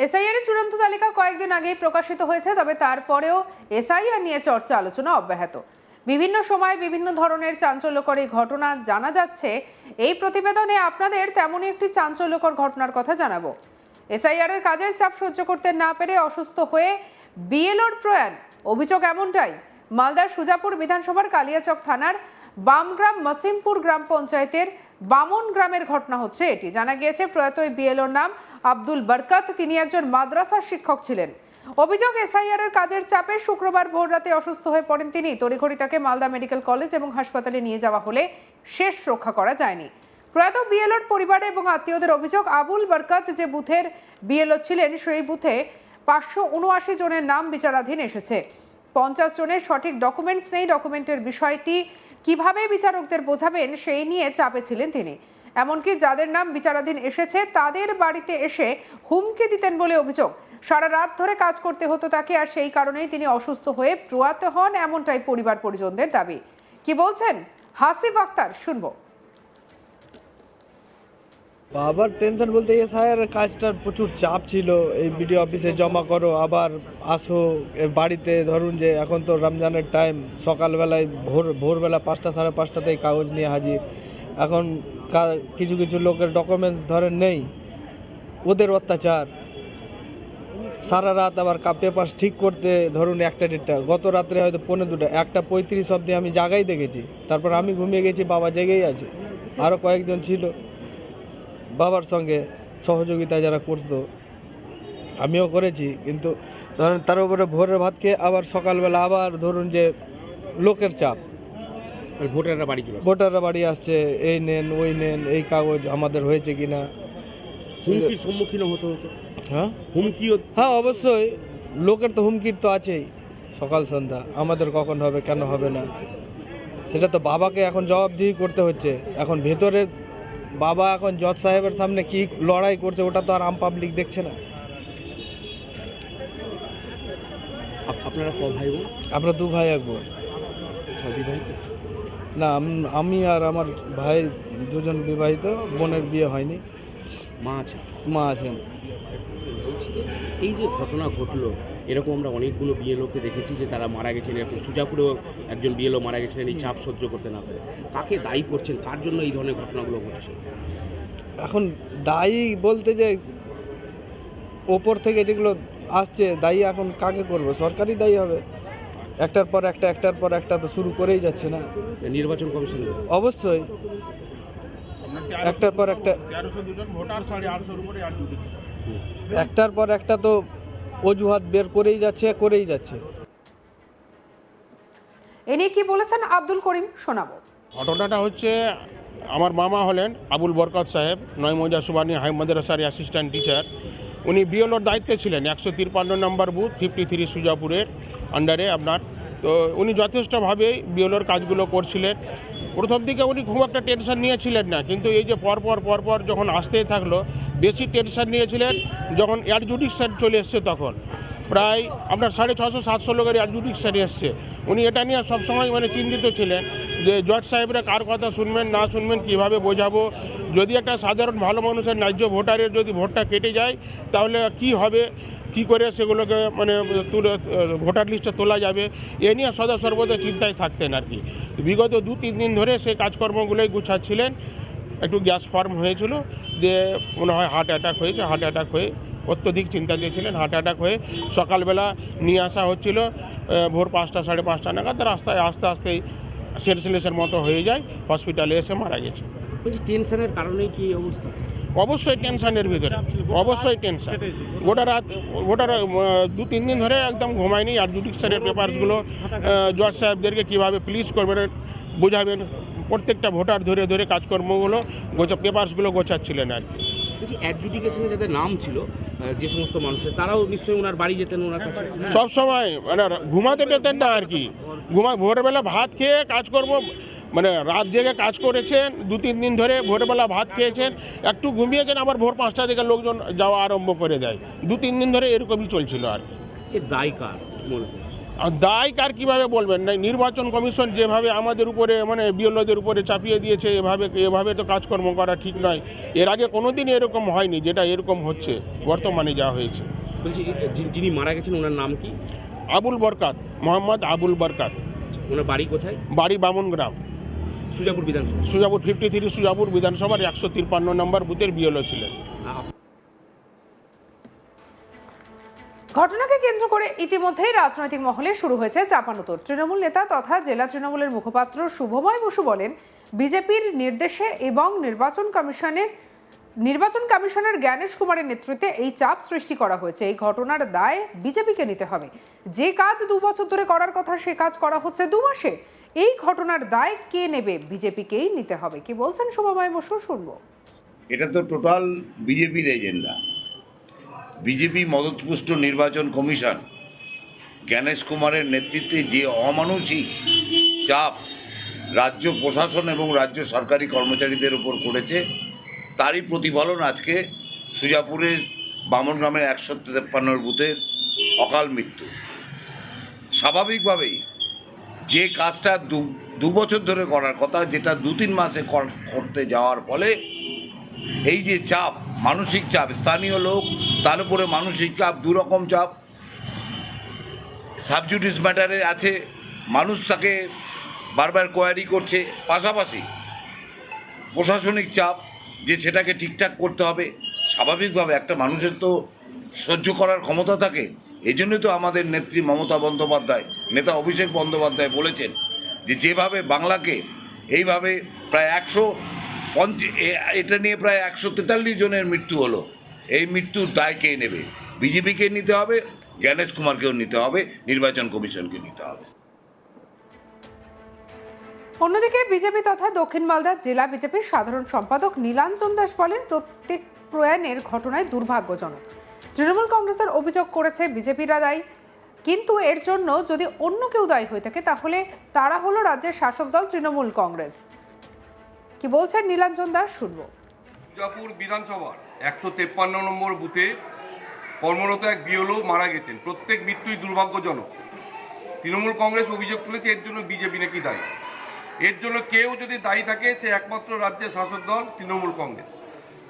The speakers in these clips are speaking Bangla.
এসআইআর এর চূড়ান্ত তালিকা কয়েকদিন আগেই প্রকাশিত হয়েছে, তবে তারপরেও এসআইআর নিয়ে চর্চা আলোচনা অব্যাহত। বিভিন্ন সময় বিভিন্ন ধরনের চাঞ্চল্যকর এই ঘটনা জানা যাচ্ছে। এই প্রতিবেদনে আপনাদের তেমনই একটি চাঞ্চল্যকর ঘটনার কথা জানাবো। এসআইআর এর কাজের চাপ সহ্য করতে না পেরে অসুস্থ হয়ে বিএলওর প্রয়াণ, অভিযোগ এমনটাই। মালদার সুজাপুর বিধানসভার কালিয়াচক থানার বামগ্রাম মসিমপুর গ্রাম পঞ্চায়েতের বামন গ্রামের ঘটনা হচ্ছে এটি। জানা গিয়েছে প্রয়াত ওই বিএলওর নাম আব্দুল বরকত। তিনি একজন মাদ্রাসার শিক্ষক ছিলেন। অভিযোগ, এসআইআর এর কাজের চাপে শুক্রবার ভোররাতে অসুস্থ হয়ে পড়েন তিনি। তড়িঘড়ি তাকে মালদা মেডিকেল কলেজ এবং হাসপাতালে নিয়ে যাওয়া হলে শেষ রক্ষা করা যায়নি। প্রয়াত বিএলওর পরিবার এবং আত্মীয়দের অভিযোগ, আবুল বরকত যে বুথের বিএলও ছিলেন সেই বুথে 579 জনের নাম বিচারাধীন এসেছে। 50 জনের সঠিক ডকুমেন্টস নেই। ডকুমেন্টের বিষয়টি কিভাবে বিচারকদের বোঝাবেন সেই নিয়ে চাপে ছিলেন তিনি। এমনকি যাদের নাম বিচারাধীন এসেছে তাদের বাড়িতে এসে হুমকি দিতেন বলে অভিযোগ। সারা রাত ধরে কাজ করতে হতো তাকে, আর সেই কারণেই তিনি অসুস্থ হয়ে প্রয়াত হন, এমনটাই পরিবার পরিজনদের দাবি। কি বলছেন হাসিফ আক্তার, শুনবো। বাবার টেনশন বলতে এসআইআর কাজটার প্রচুর চাপ ছিল। এই বিডিও অফিসে জমা করো, আবার আসো বাড়িতে। ধরুন যে এখন তো রমজানের টাইম, সকালবেলায় ভোরবেলা 5টা সাড়ে 5টাতেই কাগজ নিয়ে হাজির। এখন কিছু কিছু লোকের ডকুমেন্টস ধরেন নেই, ওদের অত্যাচার। সারা রাত আবার পেপার ঠিক করতে ধরুন 1টা গত রাত্রে হয়তো 1:45, 1:35 অবধি আমি জাগাই দেখেছি। তারপর আমি ঘুমিয়ে গেছি, বাবা জেগেই আছে। আরও কয়েকজন ছিল বাবার সঙ্গে সহযোগিতা যারা করতো, আমিও করেছি। কিন্তু ধরেন তার উপরে ভোরের ভাত খেয়ে আবার সকালবেলা আবার ধরুন যে লোকের চাপ। ভোটাররা বাড়ি আসছে, এই নেন ওই নেন, এই কাগজ আমাদের হয়েছে কিনা। হুমকির সম্মুখীন হতে হতো। হ্যাঁ অবশ্যই, লোকের তো হুমকির তো আছেই। সকাল সন্ধ্যা আমাদের কখন হবে, কেন হবে না, সেটা তো বাবাকে এখন জবাবদিহি করতে হচ্ছে। এখন ভেতরে বাবা এখন জজ সাহেবের সামনে কি লড়াই করছে, ওটা তো আর আম পাবলিক দেখছে না। আপনারা ক ভাই বোন? আমরা 2 ভাই 1 বোন। বিবাহিত না, আমি আর আমার ভাই 2জন বিবাহিত। বোনের বিয়ে হয়নি। মা আছেন। এই যে ঘটনা ঘটলো, এরকম আমরা অনেকগুলো বিএলওকে দেখেছি যে তারা মারা গেছেন। এরকম সুজাপুরেও একজন বিএলও মারা গেছিলেন এই চাপ সহ্য করতে না পারে। কাকে দায়ী করছেন, কার জন্য এই ধরনের ঘটনাগুলো ঘটছে? এখন দায়ী বলতে যে ওপর থেকে যেগুলো আসছে, দায়ী এখন কাকে করবো? সরকারই দায়ী হবে। একটার পর একটা তো শুরু করেই যাচ্ছে না নির্বাচন কমিশন? অবশ্যই, একটার পর একটা তো অজুহাত বের করেই যাচ্ছে। এ নিয়ে কি বলেছেন আব্দুল করিম, শোনাবো। ঘটনাটা হচ্ছে, আমার মামা হলেন আবুল বরকত সাহেব, 9 মৌজা সুবানি হাই মাদ্রাসার অ্যাসিস্ট্যান্ট টিচার। উনি বিএলওর দায়িত্বে ছিলেন 153 নম্বর বুথ 53 সুজাপুরের আন্ডারে আপনার। তো উনি যথেষ্টভাবেই বিএলওর কাজগুলো করছিলেন। প্রথম দিকে উনি খুব একটা টেনশন নিয়েছিলেন না, কিন্তু এই যে পরপর যখন আসতেই থাকলো, বেশি টেনশন নিয়েছিলেন যখন অ্যাডজুডিকশন চলে এসছে। তখন প্রায় আপনার 650-700 লোকের অ্যাডজুডিকশন এসছে। উনি এটা নিয়ে সবসময় চিন্তিত ছিলেন যে জজ সাহেবরা কার কথা শুনবেন না শুনবেন, কীভাবে বোঝাবো। যদি একটা সাধারণ ভালো মানুষের ন্যায্য ভোটারের যদি ভোটটা কেটে যায় তাহলে কি হবে, কি করে সেগুলোকে তুলে ভোটার লিস্টে তোলা যাবে, এ নিয়ে সদা সর্বদা চিন্তায় থাকতেন আর কি। বিগত 2-3 দিন ধরে সেই কাজকর্মগুলোই গুছাচ্ছিলেন। একটু গ্যাস ফর্ম হয়েছিল, যে মনে হয় হার্ট অ্যাটাক হয়েছে। হার্ট অ্যাটাক হয়ে অত্যধিক চিন্তা দিয়েছিলেন। হার্ট অ্যাটাক হয়ে সকালবেলা নিয়ে আসা হচ্ছিল ভোর 5টা সাড়ে 5টা নাগাদ। রাস্তায় আস্তেই সেন্সলেসের মতো হয়ে যায়, হসপিটালে এসে মারা গেছে। টেনশনের কারণেই কি অবস্থা? অবশ্যই টেনশনের ভিতরে, অবশ্যই টেনশন। গোটা 2-3 দিন ধরে একদম ঘুমায়নি। আর জুডিশিয়ারের পেপারসগুলো জজ সাহেবদেরকে কীভাবে প্লিজ করবেন, বোঝাবেন, প্রত্যেকটা ভোটার ধরে কাজকর্মগুলো পেপারসগুলো গোছাচ্ছিলেন আর কি। অ্যাডজুডিকেশনে যাদের নাম ছিল যে সমস্ত মানুষের, তারাও নিশ্চয়ই ওনার বাড়ি যেতেন, ওনার কাছে সবসময় ঘুমাতে পেতেন না আর কি। ভোরবেলা ভাত খেয়ে কাজকর্ম, রাত জেগে কাজ করেছেন 2-3 দিন ধরে। ভোরবেলা ভাত খেয়েছেন, একটু ঘুমিয়েছেন, আবার ভোর 5টা থেকে লোকজন যাওয়া আরম্ভ করে দেয়। 2-3 দিন ধরে এরকমই চলছিল আর কি। এর দায় কার মনে হয়? আর দায় কার কীভাবে বলবেন না, নির্বাচন কমিশন যেভাবে আমাদের উপরে মানে বিএলওদের উপরে চাপিয়ে দিয়েছে, এভাবে তো কাজকর্ম করা ঠিক নয়। এর আগে কোনোদিন এরকম হয়নি যেটা এরকম হচ্ছে বর্তমানে যা হয়েছে। বলছি যিনি মারা গেছেন ওনার নাম কি? আবুল বরকাত, মোহাম্মদ আবুল বরকাত। ওনার বাড়ি কোথায়? বাড়ি বামুনগ্রাম, সুজাপুর বিধানসভা। সুজাপুর 53 সুজাপুর বিধানসভার 153 নম্বর বুথের বিএলও ছিলেন। ঘটনাকে কেন্দ্র করে ইতিমধ্যেই রাজনৈতিক মহলে শুরু হয়েছে চাপানোতর। তৃণমূল নেতা তথা জেলা তৃণমূলের মুখপাত্র শুভময় বসু বলেন, বিজেপির নির্দেশে এবং নির্বাচন কমিশনের জ্ঞানেশ কুমারের নেতৃত্বে এই চাপ সৃষ্টি করা হয়েছে। এই ঘটনার দায় বিজেপিকে নিতে হবে। যে কাজ 2 বছর ধরে করার কথা সে কাজ করা হচ্ছে 2 মাসে। এই ঘটনার দায় কে নেবে? বিজেপিকেই নিতে হবে। কি বলছেন শুভময় বসু, শুনবো। এটা তো টোটাল বিজেপির এজেন্ডা। বিজেপি মদতপুষ্ট নির্বাচন কমিশন জ্ঞানেশ কুমারের নেতৃত্বে যে অমানুষিক চাপ রাজ্য প্রশাসন এবং রাজ্য সরকারি কর্মচারীদের উপর করেছে, তারই প্রতিফলন আজকে সুজাপুরের বামনগ্রামের 153 বুথের অকাল মৃত্যু। স্বাভাবিকভাবেই যে কাজটা 2 বছর ধরে করার কথা, যেটা 2-3 মাসে করতে যাওয়ার ফলে এই যে চাপ, মানসিক চাপ, স্থানীয় লোক, তার উপরে মানসিক চাপ, 2 রকম চাপ। সাবজুডিস ম্যাটারে আছে, মানুষ তাকে বারবার কোয়ারি করছে, পাশাপাশি প্রশাসনিক চাপ যে সেটাকে ঠিকঠাক করতে হবে। স্বাভাবিকভাবে একটা মানুষের তো সহ্য করার ক্ষমতা থাকে। এই জন্যই তো আমাদের নেত্রী মমতা বন্দ্যোপাধ্যায়, নেতা অভিষেক বন্দ্যোপাধ্যায় বলেছেন যে যেভাবে বাংলাকে এইভাবে প্রায় এটা নিয়ে প্রায় 143 জনের মৃত্যু হলো, এই মৃত্যুর দায় কে নেবে? বিজেপিকে নিতে হবে, জ্ঞানেশ কুমারকেও নিতে হবে, নির্বাচন কমিশনকে নিতে হবে। অন্যদিকে বিজেপি তথা দক্ষিণ মালদা জেলা বিজেপির সাধারণ সম্পাদক নীলাঞ্জন দাস বলেন, প্রত্যেক প্রয়াণের ঘটনায় দুর্ভাগ্যজনক। তৃণমূল কংগ্রেসের অভিযোগ করেছে বিজেপিরা দায়ী, কিন্তু এর জন্য যদি অন্য কেউ দায়ী হয়ে থাকে তাহলে তারা হলো রাজ্যের শাসক দল তৃণমূল কংগ্রেস। কি বলছেন নীলাঞ্জন দাস, শুনবো। সুজাপুর বিধানসভার 153 নম্বর বুথে কর্মরত এক বিএলও মারা গেছেন। প্রত্যেক মৃত্যুই দুর্ভাগ্যজনক। তৃণমূল কংগ্রেস অভিযোগ তুলেছে এর জন্য বিজেপি নাকি দায়ী। এর জন্য কেউ যদি দায়ী থাকে সে একমাত্র রাজ্যের শাসক দল তৃণমূল কংগ্রেস।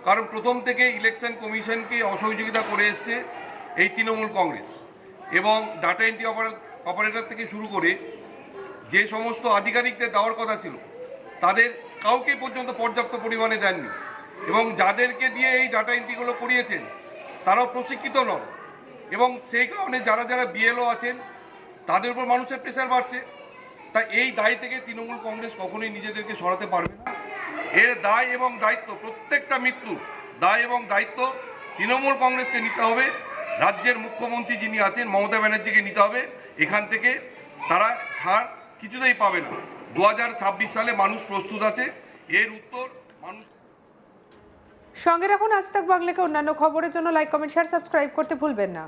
কারণ প্রথম থেকে ইলেকশন কমিশনকে অসহযোগিতা করে এসছে এই তৃণমূল কংগ্রেস, এবং ডাটা এন্ট্রি অপারেটর থেকে শুরু করে যে সমস্ত আধিকারিকদের দেওয়ার কথা ছিল তাদের কাউকে পর্যন্ত পর্যাপ্ত পরিমাণে দেননি, এবং যাদেরকে দিয়ে এই ডাটা এন্ট্রিগুলো করিয়েছেন তারাও প্রশিক্ষিত নন, এবং সেই কারণে যারা যারা বিএলও আছেন তাদের উপর মানুষের প্রেশার বাড়ছে। তাই এই দায় থেকে তৃণমূল কংগ্রেস কখনোই নিজেদেরকে সরাতে পারবে না। এর দায় এবং দায়িত্ব, প্রত্যেকটা মৃত্যু দায় এবং দায়িত্ব তৃণমূল কংগ্রেসকে নিতে হবে। রাজ্যের মুখ্যমন্ত্রী যিনি আছেন মমতা ব্যানার্জিকে নিতে হবে। এখান থেকে তারা ছাড় কিছুতেই পাবে না। 2026 সালে মানুষ প্রস্তুত আছে, এর উত্তর মানুষ। সঙ্গে রাখুন আজ তাক বাংলাকে। অন্যান্য খবরের জন্য লাইক, কমেন্ট, শেয়ার, সাবস্ক্রাইব করতে ভুলবেন না।